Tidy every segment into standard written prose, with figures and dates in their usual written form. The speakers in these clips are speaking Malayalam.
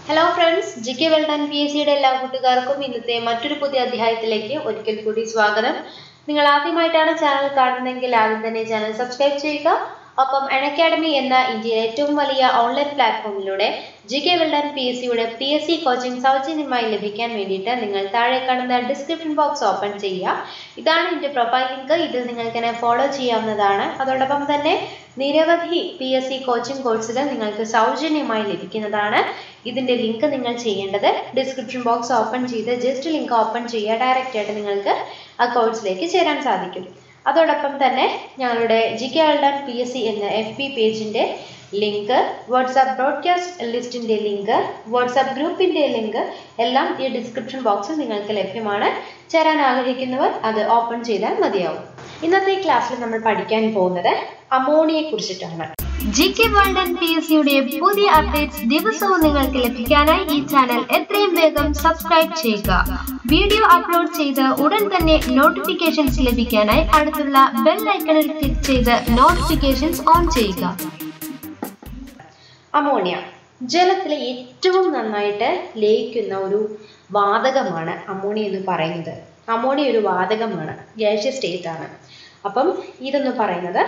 Hello friends, GK Well Done PSC യുടെ എല്ലാ കൂട്ടുകാർക്കും ഇന്നത്തെ മറ്റൊരു പുതിയ അധ്യായത്തിലേക്ക് ഒരിക്കൽ കൂടി സ്വാഗതം. നിങ്ങൾ ആദ്യമായിട്ടാണ് ചാനൽ കാണുന്നതെങ്കിൽ ആദ്യം തന്നെ ചാനൽ സബ്സ്ക്രൈബ് ചെയ്യുക. ഒപ്പം Unacademy എന്ന ഇന്ത്യയിലെ ഏറ്റവും വലിയ ഓൺലൈൻ പ്ലാറ്റ്ഫോമിലൂടെ GK Well Done PSC യുടെ PSC കോച്ചിംഗ് സൗജന്യമായി ലഭിക്കാൻ വേണ്ടിയിട്ട് നിങ്ങൾ താഴെ കാണുന്ന ഡിസ്ക്രിപ്ഷൻ ബോക്സ് ഓപ്പൺ ചെയ്യുക. ഇതാണ് എൻ്റെ പ്രൊഫൈൽ ലിങ്ക്. ഇത് നിങ്ങൾക്ക് എന്നെ ഫോളോ ചെയ്യാവുന്നതാണ്. അതോടൊപ്പം തന്നെ നിരവധി PSC കോച്ചിംഗ് കോഴ്സുകൾ നിങ്ങൾക്ക് സൗജന്യമായി ലഭിക്കുന്നതാണ്. ഇതിന്റെ ലിങ്ക് നിങ്ങൾ ചെയ്യേണ്ടത് ഡിസ്ക്രിപ്ഷൻ ബോക്സ് ഓപ്പൺ ചെയ്ത് ജസ്റ്റ് ലിങ്ക് ഓപ്പൺ ചെയ്യുക. ഡയറക്റ്റ് ആയിട്ട് നിങ്ങൾക്ക് ആ കോഴ്സിലേക്ക് ചേരാൻ സാധിക്കും. അതോടൊപ്പം തന്നെ ഞങ്ങളുടെ GK Well Done PSC എന്ന FB പേജിന്റെ ലിങ്ക്, വാട്സാപ്പ് ബ്രോഡ്കാസ്റ്റ് ലിസ്റ്റിന്റെ ലിങ്ക്, വാട്സാപ്പ് ഗ്രൂപ്പിന്റെ ലിങ്ക് എല്ലാം ഈ ഡിസ്ക്രിപ്ഷൻ ബോക്സിൽ നിങ്ങൾക്ക് ലഭ്യമാണ്. ചേരാൻ ആഗ്രഹിക്കുന്നവർ അത് ഓപ്പൺ ചെയ്താൽ മതിയാവും. ഇന്നത്തെ ക്ലാസ്സിൽ നമ്മൾ പഠിക്കാൻ പോകുന്നത് അമോണിയയെ കുറിച്ചിട്ടാണ്. GK Well Done PSC യുടെ പുതിയ അപ്ഡേറ്റ്സ് ദിവസവും നിങ്ങൾക്ക് ലഭിക്കാനായി ഈ ചാനൽ എത്രയും വേഗം സബ്സ്ക്രൈബ് ചെയ്യുക. വീഡിയോ അപ്ലോഡ് ചെയ്ത് ഉടൻ തന്നെ നോട്ടിഫിക്കേഷൻസ് ലഭിക്കാനായി അടുത്തുള്ള ബെൽ ഐക്കണിൽ ക്ലിക്ക് ചെയ്ത് നോട്ടിഫിക്കേഷൻസ് ഓൺ ചെയ്യുക. അമോണിയ ജലത്തിലെ ഏറ്റവും നന്നായിട്ട് ലയിക്കുന്ന ഒരു വാതകമാണ് അമോണിയ എന്ന് പറയുന്നത്. അമോണിയ ഒരു വാതകമാണ്, ഗ്യാസിയസ് സ്റ്റേറ്റ് ആണ്. അപ്പം ഇതെന്ന് പറയുന്നത്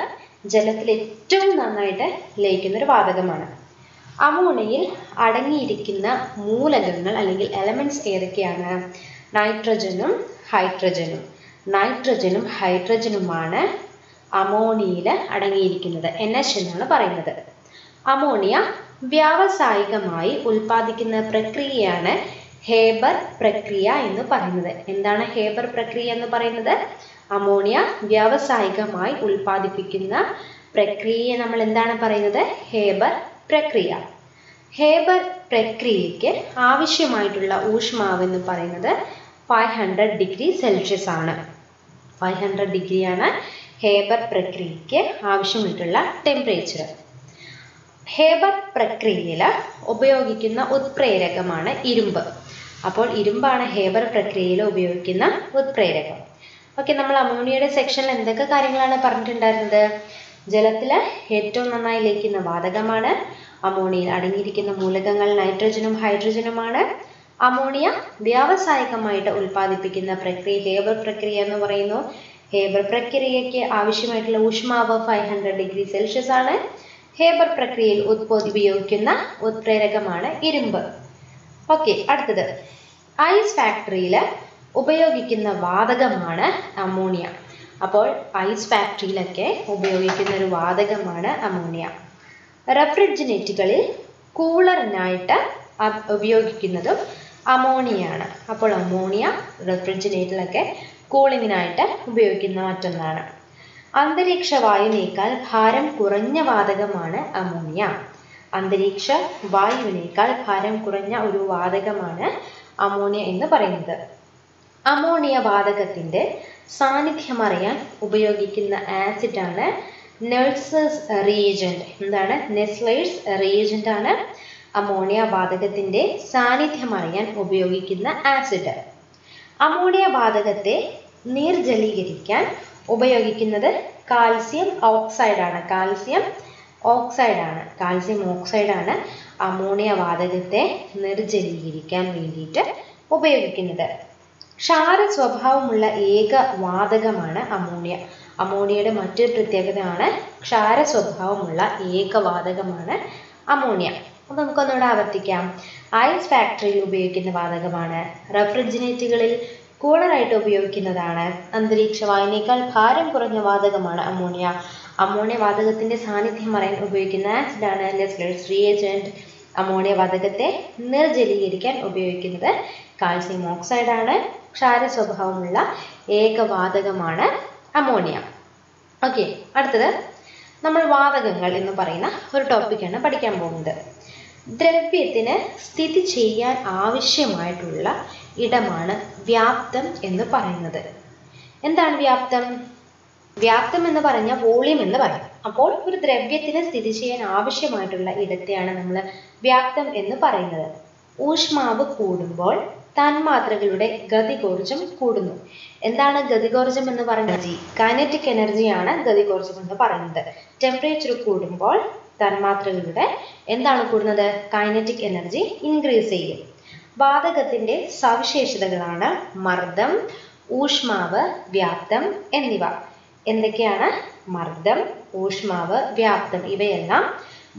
ജലത്തിൽ ഏറ്റവും നന്നായിട്ട് ലയിക്കുന്ന ഒരു വാതകമാണ്. അമോണിയയിൽ അടങ്ങിയിരിക്കുന്ന മൂലകങ്ങൾ അല്ലെങ്കിൽ എലമെന്റ്സ് ഏതൊക്കെയാണ്? നൈട്രജനും ഹൈഡ്രജനും. നൈട്രജനും ഹൈഡ്രജനുമാണ് അമോണിയയിൽ അടങ്ങിയിരിക്കുന്നത്. NH എന്നാണ് പറയുന്നത്. അമോണിയ വ്യാവസായികമായി ഉൽപ്പാദിക്കുന്ന പ്രക്രിയയാണ് ഹേബർ പ്രക്രിയ എന്ന് പറയുന്നത്. എന്താണ് ഹേബർ പ്രക്രിയ എന്ന് പറയുന്നത്? അമോണിയ വ്യാവസായികമായി ഉൽപ്പാദിപ്പിക്കുന്ന പ്രക്രിയയെ നമ്മൾ എന്താണ് പറയുന്നത്? ഹേബർ പ്രക്രിയ. ഹേബർ പ്രക്രിയയ്ക്ക് ആവശ്യമായിട്ടുള്ള ഊഷ്മാവ് എന്ന് പറയുന്നത് 500 ഡിഗ്രി സെൽഷ്യസ് ആണ്. 500 ഡിഗ്രിയാണ് ഹേബർ പ്രക്രിയയ്ക്ക് ആവശ്യമായിട്ടുള്ള ടെമ്പറേച്ചർ. ഹേബർ പ്രക്രിയയിൽ ഉപയോഗിക്കുന്ന ഉത്പ്രേരകമാണ് ഇരുമ്പ്. അപ്പോൾ ഇരുമ്പാണ് ഹേബർ പ്രക്രിയയിൽ ഉപയോഗിക്കുന്ന ഉത്പ്രേരകം. ഓക്കെ, നമ്മൾ അമോണിയയുടെ സെക്ഷനിൽ എന്തൊക്കെ കാര്യങ്ങളാണ് പറഞ്ഞിട്ടുണ്ടായിരുന്നത്? ജലത്തിൽ ഏറ്റവും നന്നായി ലയിക്കുന്ന വാതകമാണ്. അമോണിയയിൽ അടങ്ങിയിരിക്കുന്ന മൂലകങ്ങൾ നൈട്രജനും ഹൈഡ്രജനുമാണ്. അമോണിയ വ്യാവസായികമായിട്ട് ഉൽപ്പാദിപ്പിക്കുന്ന പ്രക്രിയ ഹേബർ പ്രക്രിയ എന്ന് പറയുന്നു. ഹേബർ പ്രക്രിയയ്ക്ക് ആവശ്യമായിട്ടുള്ള ഊഷ്മാവ് 500 ഡിഗ്രി സെൽഷ്യസ് ആണ്. ഹേബർ പ്രക്രിയയിൽ ഉപയോഗിക്കുന്ന ഉത്പ്രേരകമാണ് ഇരുമ്പ്. ഓക്കെ, അടുത്തത് ഐസ് ഫാക്ടറിയിൽ ഉപയോഗിക്കുന്ന വാതകമാണ് അമോണിയ. അപ്പോൾ ഐസ് ഫാക്ടറിയിലൊക്കെ ഉപയോഗിക്കുന്ന ഒരു വാതകമാണ് അമോണിയ. റെഫ്രിജറേറ്ററുകളിൽ കൂളറിനായിട്ട് ഉപയോഗിക്കുന്നതും അമോണിയയാണ്. അപ്പോൾ അമോണിയ റെഫ്രിജറേറ്ററിലൊക്കെ കൂളിങ്ങിനായിട്ട് ഉപയോഗിക്കുന്ന മറ്റൊന്നാണ്. അന്തരീക്ഷ വായുവിനേക്കാൾ ഭാരം കുറഞ്ഞ വാതകമാണ് അമോണിയ. അന്തരീക്ഷ വായുവിനേക്കാൾ ഭാരം കുറഞ്ഞ ഒരു വാതകമാണ് അമോണിയ എന്ന് പറയുന്നത്. അമോണിയ വാതകത്തിന്റെ സാന്നിധ്യം അറിയാൻ ഉപയോഗിക്കുന്ന ആസിഡാണ് നെസ്ലേഴ്സ് റിയേജന്റ്. എന്താണ്? നെസ്ലേഴ്സ് റിയേജന്റ് ആണ് അമോണിയ വാതകത്തിന്റെ സാന്നിധ്യം അറിയാൻ ഉപയോഗിക്കുന്ന ആസിഡ്. അമോണിയ വാതകത്തെ നിർജ്ജലീകരിക്കാൻ ഉപയോഗിക്കുന്നത് കാൽസ്യം ഓക്സൈഡ് ആണ്. കാൽസ്യം ഓക്സൈഡ് ആണ് അമോണിയ വാതകത്തെ നിർജ്ജലീകരിക്കാൻ വേണ്ടിയിട്ട് ഉപയോഗിക്കുന്നത്. ക്ഷാര സ്വഭാവമുള്ള ഏക വാതകമാണ് അമോണിയ. അമോണിയയുടെ മറ്റൊരു പ്രത്യേകതയാണ് ക്ഷാര സ്വഭാവമുള്ള ഏക വാതകമാണ് അമോണിയ. അപ്പോൾ നമുക്കൊന്നുകൂടെ ആവർത്തിക്കാം. ഐസ് ഫാക്ടറിയിൽ ഉപയോഗിക്കുന്ന വാതകമാണ്. റെഫ്രിജറേറ്ററുകളിൽ കൂളറായിട്ട് ഉപയോഗിക്കുന്നതാണ്. അന്തരീക്ഷ വായുവിനേക്കാൾ ഭാരം കുറഞ്ഞ വാതകമാണ് അമോണിയ. അമോണിയ വാതകത്തിന്റെ സാന്നിധ്യം അറിയാൻ ഉപയോഗിക്കുന്ന ആസിഡാണ് നെസ്ലേഴ്സ് റിയേജന്റ്. അമോണിയ വാതകത്തെ നിർജ്ജലീകരിക്കാൻ ഉപയോഗിക്കുന്നത് കാൽസ്യം ഓക്സൈഡ് ആണ്. ക്ഷാര സ്വഭാവമുള്ള ഏക വാതകമാണ് അമോണിയ. ഓക്കെ, അടുത്തത് നമ്മൾ വാതകങ്ങൾ എന്ന് പറയുന്ന ഒരു ടോപ്പിക്കാണ് പഠിക്കാൻ പോകുന്നത്. ദ്രവ്യത്തിന് സ്ഥിതി ചെയ്യാൻ ആവശ്യമായിട്ടുള്ള ഇടമാണ് വ്യാപ്തം എന്ന് പറയുന്നത്. എന്താണ് വ്യാപ്തം? വ്യാപ്തം എന്ന് പറഞ്ഞാൽ വോളിയം എന്ന് പറയും. അപ്പോൾ ഒരു ദ്രവ്യത്തിന് സ്ഥിതി ചെയ്യാൻ ആവശ്യമായിട്ടുള്ള ഇടത്തെയാണ് നമ്മൾ വ്യാപ്തം എന്ന് പറയുന്നത്. ഊഷ്മാവ് കൂടുമ്പോൾ തന്മാത്രകളുടെ ഗതികോർജം കൂടുന്നു. എന്താണ് ഗതികോർജം എന്ന് പറയുന്നത്? കൈനറ്റിക് എനർജിയാണ് ഗതികോർജം എന്ന് പറയുന്നത്. ടെമ്പറേച്ചർ കൂടുമ്പോൾ തന്മാത്രകളുടെ എന്താണ് കൂടുന്നത്? കൈനറ്റിക് എനർജി ഇൻക്രീസ് ചെയ്യും. വാതകത്തിന്റെ സവിശേഷതകളാണ് മർദ്ദം, ഊഷ്മാവ്, വ്യാപ്തം എന്നിവ. എന്തൊക്കെയാണ്? മർദ്ദം, ഊഷ്മാവ്, വ്യാപ്തം ഇവയെല്ലാം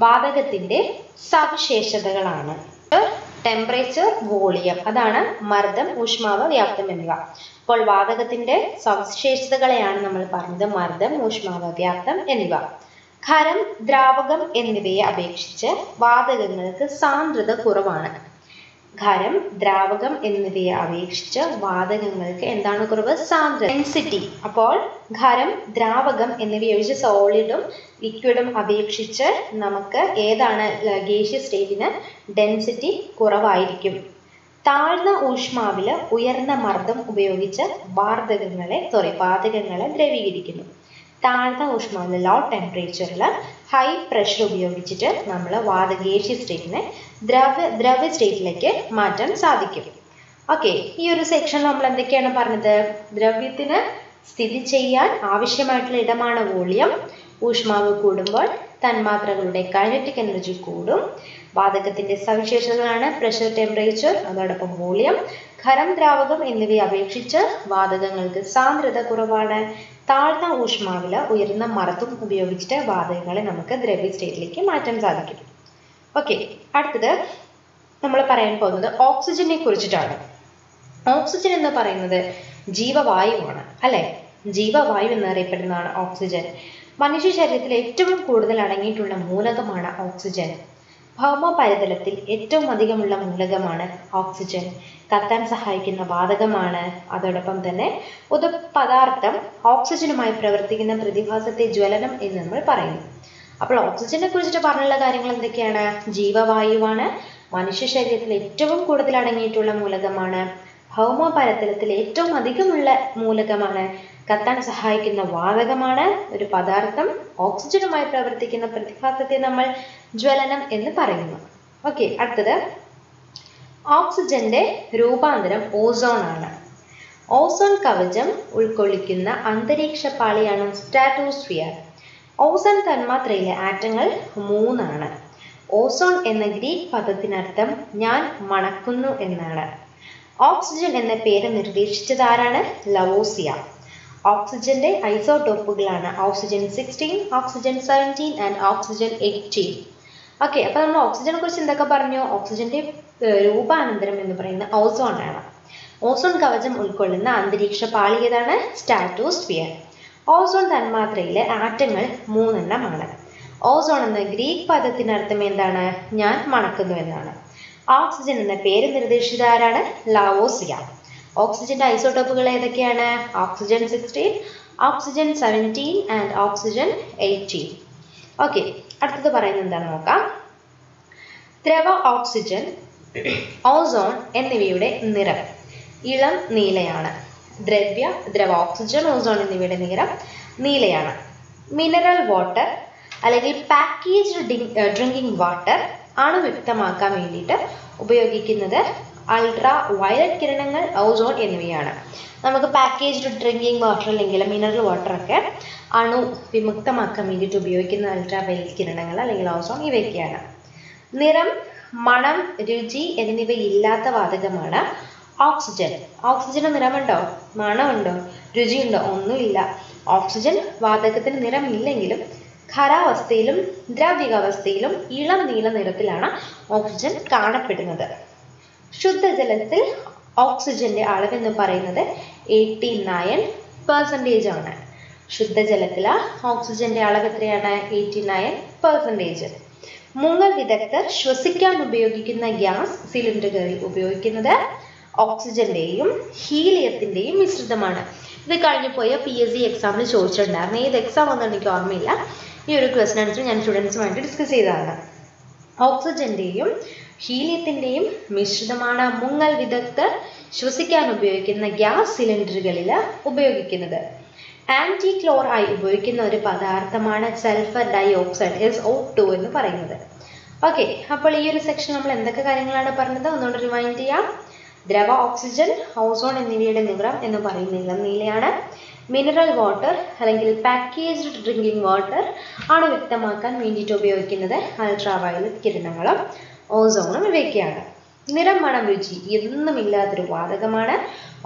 വാതകത്തിന്റെ സവിശേഷതകളാണ്. ടെമ്പറേച്ചർ, വോളിയം അതാണ് മർദ്ദം, ഊഷ്മാവ്, വ്യാപ്തം എന്നിവ. അപ്പോൾ വാതകത്തിന്റെ സവിശേഷതകളെയാണ് നമ്മൾ പറഞ്ഞത് മർദ്ദം, ഊഷ്മാവ്, വ്യാപ്തം എന്നിവ. ഖരം, ദ്രാവകം എന്നിവയെ അപേക്ഷിച്ച് വാതകങ്ങൾക്ക് സാന്ദ്രത കുറവാണ്. ഖരം, ദ്രാവകം എന്നിവയെ അപേക്ഷിച്ച് വാതകങ്ങൾക്ക് എന്താണ് കുറവ്? സാന്ദ്രത, ഡെൻസിറ്റി. അപ്പോൾ ഖരം, ദ്രാവകം എന്നിവയെ അപേക്ഷിച്ച് സോളിഡും ലിക്വിഡും അപേക്ഷിച്ച് നമുക്ക് ഏതാണ് ഗേഷ്യസ് സ്റ്റേറ്റിന് ഡെൻസിറ്റി കുറവായിരിക്കും. താഴ്ന്ന ഊഷ്മാവിൽ ഉയർന്ന മർദ്ദം ഉപയോഗിച്ച് വാതകങ്ങളെ ദ്രവീകരിക്കുന്നു. താഴ്ന്ന ഊഷ്മാവിൽ ലോ ടെമ്പറേച്ചറിൽ ഹൈ പ്രഷർ ഉപയോഗിച്ചിട്ട് നമ്മൾ ഗേഷ്യസ് സ്റ്റേറ്റിനെ ദ്രവ്യ സ്റ്റേറ്റിലേക്ക് മാറ്റാൻ സാധിക്കും. ഓക്കെ, ഈ ഒരു സെക്ഷനിൽ നമ്മൾ എന്തൊക്കെയാണ് പറഞ്ഞത്? ദ്രവ്യത്തിന് സ്ഥിതി ചെയ്യാൻ ആവശ്യമായിട്ടുള്ള ഇടമാണ് വോളിയം. ഊഷ്മാവ് കൂടുമ്പോൾ തന്മാത്രകളുടെ കൈനറ്റിക് എനർജി കൂടും. വാതകത്തിന്റെ സവിശേഷതകളാണ് പ്രഷർ, ടെമ്പറേച്ചർ, അതോടൊപ്പം വോളിയം. ഖരം, ദ്രാവകം എന്നിവയെ അപേക്ഷിച്ച് വാതകങ്ങൾക്ക് സാന്ദ്രത കുറവാണ്. താഴ്ന്ന ഊഷ്മാവിൽ ഉയർന്ന മർദ്ദം ഉപയോഗിച്ചിട്ട് വാതകങ്ങളെ നമുക്ക് ദ്രവ്യ സ്റ്റേറ്റിലേക്ക് മാറ്റാൻ സാധിക്കും. ഓക്കെ, അടുത്തത് നമ്മൾ പറയാൻ പോകുന്നത് ഓക്സിജനെ കുറിച്ചിട്ടാണ്. ഓക്സിജൻ എന്ന് പറയുന്നത് ജീവവായുവാണ് അല്ലെ? ജീവവായു എന്നറിയപ്പെടുന്നതാണ് ഓക്സിജൻ. മനുഷ്യ ശരീരത്തിൽ ഏറ്റവും കൂടുതൽ അടങ്ങിയിട്ടുള്ള മൂലകമാണ് ഓക്സിജൻ. ഭൗമോപരിതലത്തിൽ ഏറ്റവും അധികമുള്ള മൂലകമാണ് ഓക്സിജൻ. കത്താൻ സഹായിക്കുന്ന വാതകമാണ്. അതോടൊപ്പം തന്നെ ഒരു പദാർത്ഥം ഓക്സിജനുമായി പ്രവർത്തിക്കുന്ന പ്രതിഭാസത്തെ ജ്വലനം എന്ന് നമ്മൾ പറയുന്നു. അപ്പോൾ ഓക്സിജനെ കുറിച്ചിട്ട് പറഞ്ഞുള്ള കാര്യങ്ങൾ എന്തൊക്കെയാണ്? ജീവവായുവാണ്. മനുഷ്യ ശരീരത്തിൽ ഏറ്റവും കൂടുതൽ അടങ്ങിയിട്ടുള്ള മൂലകമാണ്. ഭൗമോപരിതലത്തിൽ ഏറ്റവും അധികമുള്ള മൂലകമാണ്. കത്താൻ സഹായിക്കുന്ന വാതകമാണ്. ഒരു പദാർത്ഥം ഓക്സിജനുമായി പ്രവർത്തിക്കുന്ന പ്രതിഭാസത്തെ നമ്മൾ ജ്വലനം എന്ന് പറയുന്നു. ഓക്കെ, അടുത്തത് ഓക്സിജന്റെ രൂപാന്തരം ഓസോൺ ആണ്. ഓസോൺ കവചം ഉൾക്കൊള്ളിക്കുന്ന അന്തരീക്ഷ പാളിയാണ് സ്ട്രാറ്റോസ്ഫിയർ. ഓസോൺ തന്മാത്രയിലെ ആറ്റങ്ങൾ 3 ആണ്. ഓസോൺ എന്ന ഗ്രീക്ക് പദത്തിനർത്ഥം ഞാൻ മണക്കുന്നു എന്നാണ്. ഓക്സിജൻ എന്ന പേര് നിർദ്ദേശിച്ചത് ആരാണ്? ലവോസിയ. ഓക്സിജന്റെ ഐസോടോപ്പുകളാണ് oxygen 16, oxygen 17 and oxygen 18. Okay, അപ്പോൾ നമ്മൾ ഓക്സിജനെ കുറിച്ച് എന്തൊക്കെ പറഞ്ഞു? ഓക്സിജന്റെ രൂപാന്തരം എന്ന് പറയുന്നത് ഓസോൺ ആണ്. ഓസോൺ കവചം ഉൾക്കൊള്ളുന്ന അന്തരീക്ഷ പാളി ഏതാണ്? സ്ട്രാറ്റോസ്ഫിയർ. ഓസോൺ തന്മാത്രയിലെ ആറ്റങ്ങൾ 3 എണ്ണമാണ്. ഓസോൺ എന്ന ഗ്രീക്ക് പദത്തിനർത്ഥം എന്താണ്? ഞാൻ മണക്കുന്നു എന്നാണ്. ഓക്സിജൻ എന്ന പേര് നിർദ്ദേശിച്ചത് ആരാണ്? ലവോസിയ. ഓക്സിജന്റെ ഐസോടോപ്പുകൾ ഏതൊക്കെയാണ്? Oxygen 16, oxygen 17 and oxygen 18. Okay, അടുത്തത് പറയുന്നത് എന്താണെന്ന് നോക്കാം. ദ്രവ ഓക്സിജൻ, ഓസോൺ എന്നിവയുടെ നിറം ഇളം നീലയാണ്. ദ്രവ ഓക്സിജൻ, ഓസോൺ എന്നിവയുടെ നിറം നീലയാണ്. മിനറൽ വാട്ടർ അല്ലെങ്കിൽ പാക്കേജ്ഡ് ഡ്രിങ്കിങ് വാട്ടർ ആണ് വ്യക്തമാക്കാൻ വേണ്ടിയിട്ട് ഉപയോഗിക്കുന്നത് അൾട്രാ വയലറ്റ് കിരണങ്ങൾ, ഓസോൺ എന്നിവയാണ്. നമുക്ക് പാക്കേജ്ഡ് ഡ്രിങ്കിങ് വാട്ടർ അല്ലെങ്കിൽ മിനറൽ വാട്ടർ ഒക്കെ അണു വിമുക്തമാക്കാൻ വേണ്ടിയിട്ട് ഉപയോഗിക്കുന്ന അൾട്രാ വയലറ്റ് കിരണങ്ങൾ അല്ലെങ്കിൽ ഓസോൺ ഇവയൊക്കെയാണ്. നിറം, മണം, രുചി എന്നിവയില്ലാത്ത വാതകമാണ് ഓക്സിജൻ. ഓക്സിജന് നിറമുണ്ടോ? മണമുണ്ടോ? രുചിയുണ്ടോ? ഒന്നുമില്ല. ഓക്സിജൻ വാതകത്തിന് നിറമില്ലെങ്കിലും ഖരാവസ്ഥയിലും ദ്രാവികാവസ്ഥയിലും ഇളം നീല നിറത്തിലാണ് ഓക്സിജൻ കാണപ്പെടുന്നത്. ശുദ്ധജലത്തിൽ ഓക്സിജന്റെ അളവെന്ന് പറയുന്നത് 89% ആണ്. ശുദ്ധജലത്തിലെ ഓക്സിജന്റെ അളവ് എത്രയാണ്? 89%. മുങ്ങൽ വിദഗ്ധർ ശ്വസിക്കാൻ ഉപയോഗിക്കുന്ന ഗ്യാസ് സിലിണ്ടറുകളിൽ ഉപയോഗിക്കുന്നത് ഓക്സിജന്റെയും ഹീലിയത്തിന്റെയും മിശ്രിതമാണ്. ഇത് കഴിഞ്ഞു പോയ PSC എക്സാമിൽ ചോദിച്ചിട്ടുണ്ടായിരുന്നു. ഏത് എക്സാം ഒന്നും എനിക്ക് ഓർമ്മയില്ല. ഈ ഒരു ക്വസ്റ്റൻ ആൻസർ ഞാൻ സ്റ്റുഡൻസുമായിട്ട് ഡിസ്കസ് ചെയ്തതാണ്. ഓക്സിജന്റെയും ഹീലിയത്തിന്റെയും മിശ്രിതമാണ് മുങ്ങൽ വിദഗ്ധർ ശ്വസിക്കാൻ ഉപയോഗിക്കുന്ന ഗ്യാസ് സിലിണ്ടറുകളിൽ ഉപയോഗിക്കുന്നത്. ആന്റി ക്ലോർ ആയി ഉപയോഗിക്കുന്ന ഒരു പദാർത്ഥമാണ് സൾഫർ ഡൈ ഓക്സൈഡ് SO2 എന്ന് പറയുന്നത്. ഓക്കെ, അപ്പോൾ ഈ ഒരു സെക്ഷൻ നമ്മൾ എന്തൊക്കെ കാര്യങ്ങളാണ് പറഞ്ഞത് ഒന്നുകൊണ്ട് റിമൈൻഡ് ചെയ്യാം. ദ്രവ ഓക്സിജൻ, ഓസോൺ എന്നിവയുടെ നിറം എന്ന് പറയുന്നത് ഇളം നീലയാണ്. മിനറൽ വാട്ടർ അല്ലെങ്കിൽ പാക്കേജ്ഡ് ഡ്രിങ്കിങ് വാട്ടർ ആണ് വ്യക്തമാക്കാൻ വേണ്ടിയിട്ട് ഉപയോഗിക്കുന്നത് അൾട്രാവയലറ്റ് കിരണങ്ങളും ഓസോണും ഇവയൊക്കെയാണ്. നിറം, മണം, രുചി എന്നുമില്ലാത്തൊരു വാതകമാണ്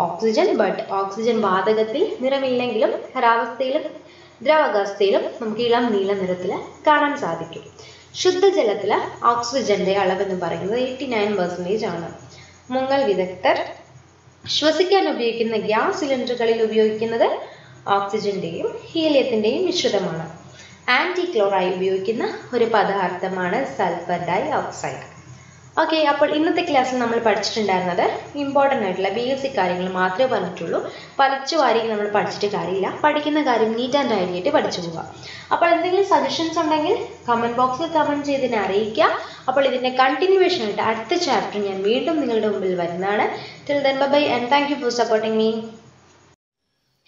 ഓക്സിജൻ. ബട്ട് ഓക്സിജൻ വാതകത്തിൽ നിറമില്ലെങ്കിലും ഖരാവസ്ഥയിലും ദ്രവകാവസ്ഥയിലും നമുക്ക് ഇളം നീല നിറത്തിൽ കാണാൻ സാധിക്കും. ശുദ്ധജലത്തിൽ ഓക്സിജന്റെ അളവെന്ന് പറയുന്നത് 89% ആണ്. മുങ്ങൽ വിദഗ്ധർ ശ്വസിക്കാൻ ഉപയോഗിക്കുന്ന ഗ്യാസ് സിലിണ്ടറുകളിൽ ഉപയോഗിക്കുന്നത് ഓക്സിജന്റെയും ഹീലിയത്തിന്റെയും മിശ്രിതമാണ്. ആന്റി ക്ലോറായി ഉപയോഗിക്കുന്ന ഒരു പദാർത്ഥമാണ് സൾഫർ ഡൈ ഓക്സൈഡ്. ഓക്കെ, അപ്പോൾ ഇന്നത്തെ ക്ലാസ്സിൽ നമ്മൾ പഠിച്ചിട്ടുണ്ടായിരുന്നത് ഇമ്പോർട്ടൻ്റ് ആയിട്ടുള്ള ബേസിക് കാര്യങ്ങൾ മാത്രമേ പറഞ്ഞിട്ടുള്ളൂ. പഠിച്ചു വാരി നമ്മൾ പഠിച്ചിട്ട് കാര്യമില്ല. പഠിക്കുന്ന കാര്യം നീറ്റ് ആൻഡ് ടൈഡി ആയിട്ട് പഠിച്ചു പോവുക. അപ്പോൾ എന്തെങ്കിലും സജഷൻസ് ഉണ്ടെങ്കിൽ കമൻറ്റ് ബോക്സിൽ കമൻറ്റ് ചെയ്തിനെ അറിയിക്കുക. അപ്പോൾ ഇതിൻ്റെ കണ്ടിന്യൂവേഷൻ ആയിട്ട് അടുത്ത ചാപ്റ്റർ ഞാൻ വീണ്ടും നിങ്ങളുടെ മുമ്പിൽ വരുന്നതാണ്. Till then bye and thank you for supporting me.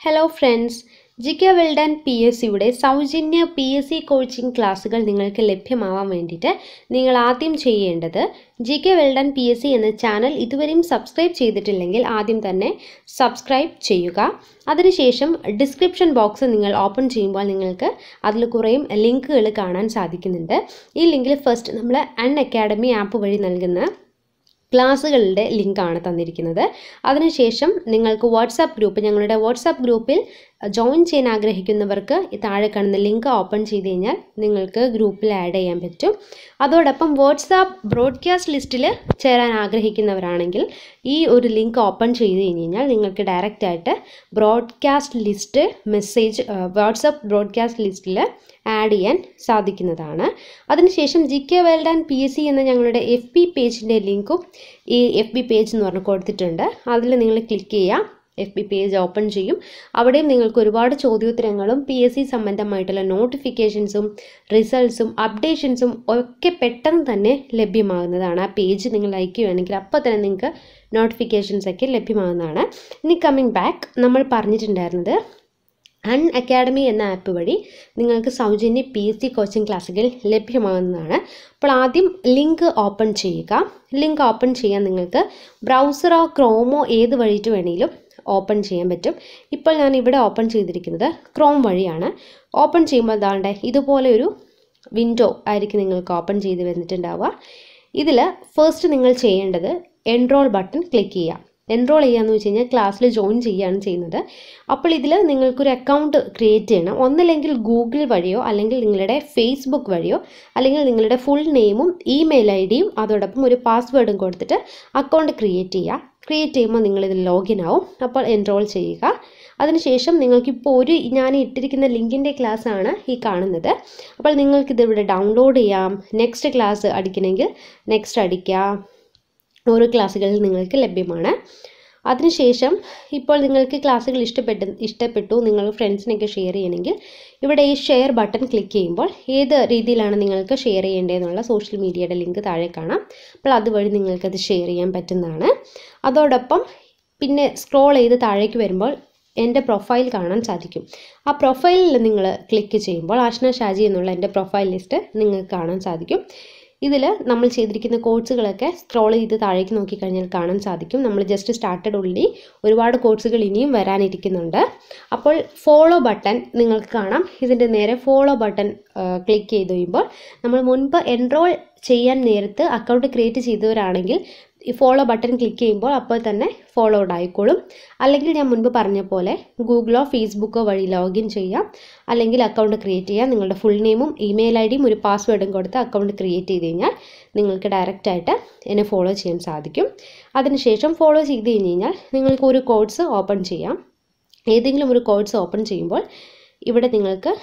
Hello friends, GK Well Done PSCയുടെ സൗജന്യ PSC കോച്ചിങ് ക്ലാസ്സുകൾ നിങ്ങൾക്ക് ലഭ്യമാവാൻ വേണ്ടിയിട്ട് നിങ്ങൾ ആദ്യം ചെയ്യേണ്ടത് GK Well Done PSC എന്ന ചാനൽ ഇതുവരെയും സബ്സ്ക്രൈബ് ചെയ്തിട്ടില്ലെങ്കിൽ ആദ്യം തന്നെ സബ്സ്ക്രൈബ് ചെയ്യുക. അതിനുശേഷം ഡിസ്ക്രിപ്ഷൻ ബോക്സ് നിങ്ങൾ ഓപ്പൺ ചെയ്യുമ്പോൾ നിങ്ങൾക്ക് അതിൽ കുറേ ലിങ്കുകൾ കാണാൻ സാധിക്കുന്നുണ്ട്. ഈ ലിങ്കിൽ ഫസ്റ്റ് നമ്മൾ Unacademy ആപ്പ് വഴി നൽകുന്ന ക്ലാസ്സുകളുടെ ലിങ്കാണ് തന്നിരിക്കുന്നത്. അതിനുശേഷം നിങ്ങൾക്ക് വാട്സാപ്പ് ഗ്രൂപ്പ്, ഞങ്ങളുടെ വാട്സാപ്പ് ഗ്രൂപ്പിൽ ജോയിൻ ചെയ്യാൻ ആഗ്രഹിക്കുന്നവർക്ക് താഴെ കാണുന്ന ലിങ്ക് ഓപ്പൺ ചെയ്ത് കഴിഞ്ഞാൽ നിങ്ങൾക്ക് ഗ്രൂപ്പിൽ ആഡ് ചെയ്യാൻ പറ്റും. അതോടൊപ്പം വാട്സാപ്പ് ബ്രോഡ്കാസ്റ്റ് ലിസ്റ്റിൽ ചേരാൻ ആഗ്രഹിക്കുന്നവരാണെങ്കിൽ ഈ ഒരു ലിങ്ക് ഓപ്പൺ ചെയ്ത് കഴിഞ്ഞാൽ നിങ്ങൾക്ക് ഡയറക്റ്റായിട്ട് broadcast list message WhatsApp broadcast ലിസ്റ്റിൽ ആഡ് ചെയ്യാൻ സാധിക്കുന്നതാണ്. അതിനുശേഷം GK Well Done PSC എന്ന ഞങ്ങളുടെ FB പേജിൻ്റെ ലിങ്കും ഈ FB പേജ് എന്ന് പറഞ്ഞ് കൊടുത്തിട്ടുണ്ട്. അതിൽ നിങ്ങൾ ക്ലിക്ക് ചെയ്യുക, FB പേജ് ഓപ്പൺ ചെയ്യും. അവിടെയും നിങ്ങൾക്ക് ഒരുപാട് ചോദ്യോത്തരങ്ങളും PSC സംബന്ധമായിട്ടുള്ള നോട്ടിഫിക്കേഷൻസും റിസൾട്ട്സും അപ്ഡേഷൻസും ഒക്കെ പെട്ടെന്ന് തന്നെ ലഭ്യമാകുന്നതാണ്. ആ പേജ് നിങ്ങൾ അയക്കുകയാണെങ്കിൽ അപ്പോൾ തന്നെ നിങ്ങൾക്ക് നോട്ടിഫിക്കേഷൻസ് ഒക്കെ ലഭ്യമാകുന്നതാണ്. ഇനി കമ്മിങ് ബാക്ക്, നമ്മൾ പറഞ്ഞിട്ടുണ്ടായിരുന്നത് Unacademy എന്ന ആപ്പ് വഴി നിങ്ങൾക്ക് സൗജന്യ PSC കോച്ചിങ് ക്ലാസ്സുകൾ ലഭ്യമാകുന്നതാണ്. അപ്പോൾ ആദ്യം ലിങ്ക് ഓപ്പൺ ചെയ്യുക. ലിങ്ക് ഓപ്പൺ ചെയ്യാൻ നിങ്ങൾക്ക് ബ്രൗസറോ ക്രോമോ ഏത് വഴിയിട്ട് വേണമെങ്കിലും ഓപ്പൺ ചെയ്യാൻ പറ്റും. ഇപ്പോൾ ഞാൻ ഇവിടെ ഓപ്പൺ ചെയ്തിരിക്കുന്നത് ക്രോം വഴിയാണ്. ഓപ്പൺ ചെയ്യുമ്പോൾ അതാണ്ട് ഇതുപോലെ ഒരു വിൻഡോ ആയിരിക്കും നിങ്ങൾക്ക് ഓപ്പൺ ചെയ്ത് വന്നിട്ടുണ്ടാവുക. ഇതിൽ ഫസ്റ്റ് നിങ്ങൾ ചെയ്യേണ്ടത് എൻറോൾ ബട്ടൺ ക്ലിക്ക് ചെയ്യുക. എൻറോൾ ചെയ്യാന്ന് വെച്ച് കഴിഞ്ഞാൽ ക്ലാസ്സിൽ ജോയിൻ ചെയ്യുകയാണ് ചെയ്യുന്നത്. അപ്പോൾ ഇതിൽ നിങ്ങൾക്കൊരു അക്കൗണ്ട് ക്രിയേറ്റ് ചെയ്യണം. ഒന്നില്ലെങ്കിൽ ഗൂഗിൾ വഴിയോ അല്ലെങ്കിൽ നിങ്ങളുടെ ഫേസ്ബുക്ക് വഴിയോ അല്ലെങ്കിൽ നിങ്ങളുടെ ഫുൾ നെയിമും ഇമെയിൽ IDയും അതോടൊപ്പം ഒരു പാസ്വേഡും കൊടുത്തിട്ട് അക്കൗണ്ട് ക്രിയേറ്റ് ചെയ്യുക. ക്രിയേറ്റ് ചെയ്യുമ്പോൾ നിങ്ങളിതിൽ ലോഗിൻ ആവും. അപ്പോൾ എൻറോൾ ചെയ്യുക. അതിനുശേഷം നിങ്ങൾക്കിപ്പോൾ ഞാൻ ഇട്ടിരിക്കുന്ന ലിങ്കിൻ്റെ ക്ലാസ്സാണ് ഈ കാണുന്നത്. അപ്പോൾ നിങ്ങൾക്കിതിവിടെ ഡൗൺലോഡ് ചെയ്യാം. നെക്സ്റ്റ് ക്ലാസ് അടിക്കണമെങ്കിൽ നെക്സ്റ്റ് അടിക്കാം. ഓരോ ക്ലാസ്സുകളിൽ നിങ്ങൾക്ക് ലഭ്യമാണ്. അതിനുശേഷം ഇപ്പോൾ നിങ്ങൾക്ക് ക്ലാസ്സുകൾ ഇഷ്ടപ്പെട്ടു നിങ്ങൾ ഫ്രണ്ട്സിനൊക്കെ ഷെയർ ചെയ്യണമെങ്കിൽ ഇവിടെ ഈ ഷെയർ ബട്ടൺ ക്ലിക്ക് ചെയ്യുമ്പോൾ ഏത് രീതിയിലാണ് നിങ്ങൾക്ക് ഷെയർ ചെയ്യേണ്ടതെന്നുള്ള സോഷ്യൽ മീഡിയയുടെ ലിങ്ക് താഴെ കാണാം. അപ്പോൾ അതുവഴി നിങ്ങൾക്കത് ഷെയർ ചെയ്യാൻ പറ്റുന്നതാണ്. അതോടൊപ്പം പിന്നെ സ്ക്രോൾ ചെയ്ത് താഴേക്ക് വരുമ്പോൾ എൻ്റെ പ്രൊഫൈൽ കാണാൻ സാധിക്കും. ആ പ്രൊഫൈലിൽ നിങ്ങൾ ക്ലിക്ക് ചെയ്യുമ്പോൾ ആഷ്ന ഷാജി എന്നുള്ള എൻ്റെ പ്രൊഫൈൽ ലിസ്റ്റ് നിങ്ങൾക്ക് കാണാൻ സാധിക്കും. ഇതിൽ നമ്മൾ ചെയ്തിരിക്കുന്ന കോഴ്സുകളൊക്കെ സ്ക്രോൾ ചെയ്ത് താഴേക്ക് നോക്കിക്കഴിഞ്ഞാൽ കാണാൻ സാധിക്കും. നമ്മൾ ജസ്റ്റ് സ്റ്റാർട്ടഡ് ഉള്ളി ഒരുപാട് കോഴ്സുകൾ ഇനിയും വരാനിരിക്കുന്നുണ്ട്. അപ്പോൾ ഫോളോ ബട്ടൺ നിങ്ങൾക്ക് കാണാം. ഇതിൻ്റെ നേരെ ഫോളോ ബട്ടൺ ക്ലിക്ക് ചെയ്ത് കഴിയുമ്പോൾ നമ്മൾ മുൻപ് എൻറോൾ ചെയ്യാൻ നേരത്ത് അക്കൗണ്ട് ക്രിയേറ്റ് ചെയ്തവരാണെങ്കിൽ ഈ ഫോളോ ബട്ടൺ ക്ലിക്ക് ചെയ്യുമ്പോൾ അപ്പോൾ തന്നെ ഫോളോഡ് ആയിക്കോളും. അല്ലെങ്കിൽ ഞാൻ മുൻപ് പറഞ്ഞ പോലെ ഗൂഗിളോ ഫേസ്ബുക്കോ വഴി ലോഗിൻ ചെയ്യാം. അല്ലെങ്കിൽ അക്കൗണ്ട് ക്രിയേറ്റ് ചെയ്യാം. നിങ്ങളുടെ ഫുൾ നെയിമും ഇമെയിൽ IDയും ഒരു പാസ്വേഡും കൊടുത്ത് അക്കൗണ്ട് ക്രിയേറ്റ് ചെയ്ത് കഴിഞ്ഞാൽ നിങ്ങൾക്ക് ഡയറക്റ്റായിട്ട് എന്നെ ഫോളോ ചെയ്യാൻ സാധിക്കും. അതിനുശേഷം ഫോളോ ചെയ്ത് കഴിഞ്ഞാൽ നിങ്ങൾക്ക് ഒരു കോഴ്സ് ഓപ്പൺ ചെയ്യാം. ഏതെങ്കിലും ഒരു കോഴ്സ് ഓപ്പൺ ചെയ്യുമ്പോൾ ഇവിടെ നിങ്ങൾക്ക്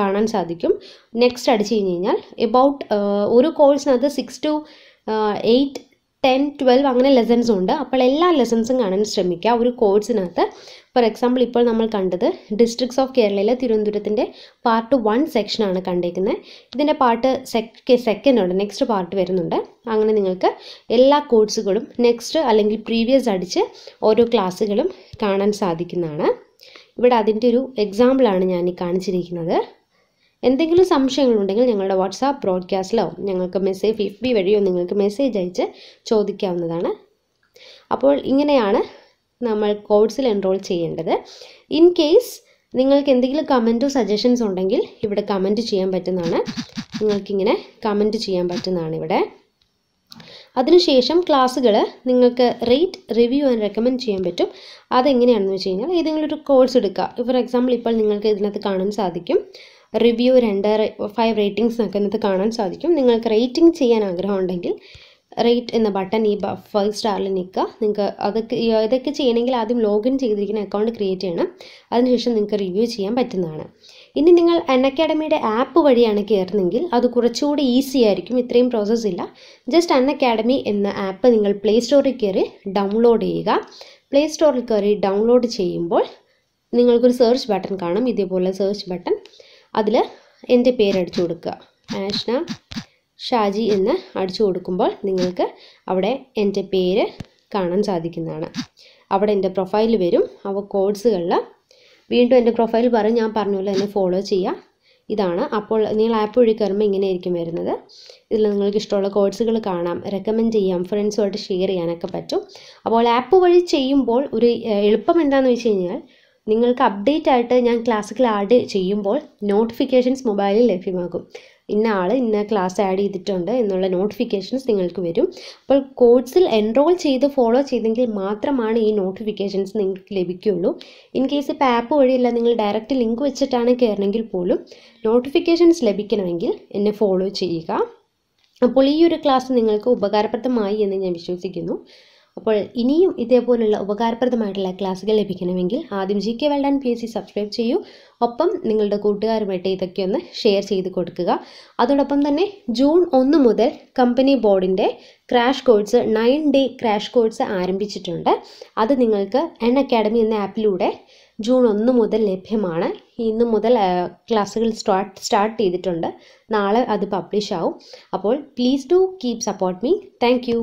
കാണാൻ സാധിക്കും. നെക്സ്റ്റ് അടിച്ചു കഴിഞ്ഞാൽ എബൌട്ട് ഒരു കോഴ്സിനകത്ത് 6 to 8, 10, 12 അങ്ങനെ ലെസൺസും ഉണ്ട്. അപ്പോൾ എല്ലാ ലെസൺസും കാണാൻ ശ്രമിക്കുക. ഒരു കോഴ്സിനകത്ത് ഫോർ എക്സാമ്പിൾ ഇപ്പോൾ നമ്മൾ കണ്ടത് ഡിസ്ട്രിക്ട്സ് ഓഫ് കേരളയിലെ തിരുവനന്തപുരത്തിൻ്റെ പാർട്ട് 1 സെക്ഷനാണ് കണ്ടേക്കുന്നത്. ഇതിൻ്റെ പാർട്ട് സെക്കൻഡ് ഉണ്ട്, നെക്സ്റ്റ് പാർട്ട് വരുന്നുണ്ട്. അങ്ങനെ നിങ്ങൾക്ക് എല്ലാ കോഴ്സുകളും നെക്സ്റ്റ് അല്ലെങ്കിൽ പ്രീവിയസ് അടിച്ച് ഓരോ ക്ലാസ്സുകളും കാണാൻ സാധിക്കുന്നതാണ്. ഇവിടെ അതിൻ്റെ ഒരു എക്സാമ്പിളാണ് ഞാൻ ഈ കാണിച്ചിരിക്കുന്നത്. എന്തെങ്കിലും സംശയങ്ങളുണ്ടെങ്കിൽ ഞങ്ങളുടെ വാട്സാപ്പ് ബ്രോഡ്കാസ്റ്റിലോ ഞങ്ങൾക്ക് മെസ്സേജ് FB വഴിയോ നിങ്ങൾക്ക് മെസ്സേജ് അയച്ച് ചോദിക്കാവുന്നതാണ്. അപ്പോൾ ഇങ്ങനെയാണ് നമ്മൾ കോഴ്സിൽ എൻറോൾ ചെയ്യേണ്ടത്. ഇൻ കേസ് നിങ്ങൾക്ക് എന്തെങ്കിലും കമൻറ്റോ സജഷൻസ് ഉണ്ടെങ്കിൽ ഇവിടെ കമൻറ്റ് ചെയ്യാൻ പറ്റുന്നതാണ്. നിങ്ങൾക്കിങ്ങനെ കമൻറ്റ് ചെയ്യാൻ പറ്റുന്നതാണ് ഇവിടെ. അതിനുശേഷം ക്ലാസ്സുകൾ നിങ്ങൾക്ക് റേറ്റ്, റിവ്യൂ ആൻഡ് റെക്കമെൻഡ് ചെയ്യാൻ പറ്റും. അതെങ്ങനെയാണെന്ന് വെച്ച് കഴിഞ്ഞാൽ ഏതെങ്കിലും ഒരു കോഴ്സ് എടുക്കുക. ഫോർ എക്സാമ്പിൾ ഇപ്പോൾ നിങ്ങൾക്ക് ഇതിനകത്ത് കാണാൻ സാധിക്കും റിവ്യൂ 5 റേറ്റിംഗ്സ് നമുക്ക് ഇതിനകത്ത് കാണാൻ സാധിക്കും. നിങ്ങൾക്ക് റേറ്റിംഗ് ചെയ്യാൻ ആഗ്രഹമുണ്ടെങ്കിൽ റേറ്റ് എന്ന ബട്ടൺ ഈ 5 സ്റ്റാറിൽ നിൽക്കുക. നിങ്ങൾക്ക് ഇതൊക്കെ ചെയ്യണമെങ്കിൽ ആദ്യം ലോഗിൻ ചെയ്തിരിക്കുന്ന അക്കൗണ്ട് ക്രിയേറ്റ് ചെയ്യണം. അതിനുശേഷം നിങ്ങൾക്ക് റിവ്യൂ ചെയ്യാൻ പറ്റുന്നതാണ്. ഇനി നിങ്ങൾ അൺഅക്കാഡമിയുടെ ആപ്പ് വഴിയാണ് കയറുന്നതെങ്കിൽ അത് കുറച്ചുകൂടി ഈസി ആയിരിക്കും. ഇത്രയും പ്രോസസ്സ് ഇല്ല. ജസ്റ്റ് അൺഅക്കാഡമി എന്ന ആപ്പ് നിങ്ങൾ പ്ലേ സ്റ്റോറിൽ കയറി ഡൗൺലോഡ് ചെയ്യുക. പ്ലേ സ്റ്റോറിൽ കയറി ഡൗൺലോഡ് ചെയ്യുമ്പോൾ നിങ്ങൾക്കൊരു സെർച്ച് ബട്ടൺ കാണും, ഇതേപോലെ സെർച്ച് ബട്ടൺ. അതിൽ എൻ്റെ പേര് അടിച്ചു കൊടുക്കുക, ആഷ്ന ഷാജി എന്ന് അടിച്ചു കൊടുക്കുമ്പോൾ നിങ്ങൾക്ക് അവിടെ എൻ്റെ പേര് കാണാൻ സാധിക്കുന്നതാണ്. അവിടെ എൻ്റെ പ്രൊഫൈൽ വരും. കോഴ്സുകളിൽ വീണ്ടും എൻ്റെ പ്രൊഫൈൽ പറയും, ഞാൻ പറഞ്ഞല്ലോ എന്നെ ഫോളോ ചെയ്യുക. ഇതാണ്. അപ്പോൾ നിങ്ങൾ ആപ്പ് വഴി കയറുമ്പോൾ ഇങ്ങനെയായിരിക്കും വരുന്നത്. ഇതിൽ നിങ്ങൾക്ക് ഇഷ്ടമുള്ള കോഴ്സുകൾ കാണാം, റെക്കമെൻഡ് ചെയ്യാം, ഫ്രണ്ട്സുമായിട്ട് ഷെയർ ചെയ്യാനൊക്കെ പറ്റും. അപ്പോൾ ആപ്പ് വഴി ചെയ്യുമ്പോൾ ഒരു എളുപ്പം എന്താണെന്ന് വെച്ച് കഴിഞ്ഞാൽ നിങ്ങൾക്ക് അപ്ഡേറ്റ് ആയിട്ട് ഞാൻ ക്ലാസ്സുകൾ ആഡ് ചെയ്യുമ്പോൾ നോട്ടിഫിക്കേഷൻസ് മൊബൈലിൽ ലഭ്യമാകും. ഇന്ന ആൾ ഇന്ന ക്ലാസ് ആഡ് ചെയ്തിട്ടുണ്ട് എന്നുള്ള നോട്ടിഫിക്കേഷൻസ് നിങ്ങൾക്ക് വരും. അപ്പോൾ കോഴ്സിൽ എൻറോൾ ചെയ്ത് ഫോളോ ചെയ്തെങ്കിൽ മാത്രമാണ് ഈ നോട്ടിഫിക്കേഷൻസ് നിങ്ങൾക്ക് ലഭിക്കുകയുള്ളൂ. ഇൻ കേസ് ഇപ്പോൾ ആപ്പ് വഴിയല്ല, നിങ്ങൾ ഡയറക്റ്റ് ലിങ്ക് വെച്ചിട്ടാണ് കയറണമെങ്കിൽ പോലും നോട്ടിഫിക്കേഷൻസ് ലഭിക്കണമെങ്കിൽ എന്നെ ഫോളോ ചെയ്യുക. അപ്പോൾ ഈ ഒരു ക്ലാസ് നിങ്ങൾക്ക് ഉപകാരപ്രദമായി എന്ന് ഞാൻ വിശ്വസിക്കുന്നു. അപ്പോൾ ഇനിയും ഇതേപോലുള്ള ഉപകാരപ്രദമായിട്ടുള്ള ക്ലാസ്സുകൾ ലഭിക്കണമെങ്കിൽ ആദ്യം GK World and PSC subscribe ചെയ്യൂ. ഒപ്പം നിങ്ങളുടെ കൂട്ടുകാരുമായിട്ട് ഇതൊക്കെ ഒന്ന് ഷെയർ ചെയ്ത് കൊടുക്കുക. അതോടൊപ്പം തന്നെ ജൂൺ 1 മുതൽ കമ്പനി ബോർഡിൻ്റെ crash course 9 day crash course ആരംഭിച്ചിട്ടുണ്ട്. അത് നിങ്ങൾക്ക് അൺഅക്കാഡമി എന്ന ആപ്പിലൂടെ ജൂൺ 1 മുതൽ ലഭ്യമാണ്. ഇന്ന് മുതൽ ക്ലാസ്സുകൾ സ്റ്റാർട്ട് ചെയ്തിട്ടുണ്ട്. നാളെ അത് പബ്ലിഷ് ആവും. അപ്പോൾ please do keep support me. Thank you.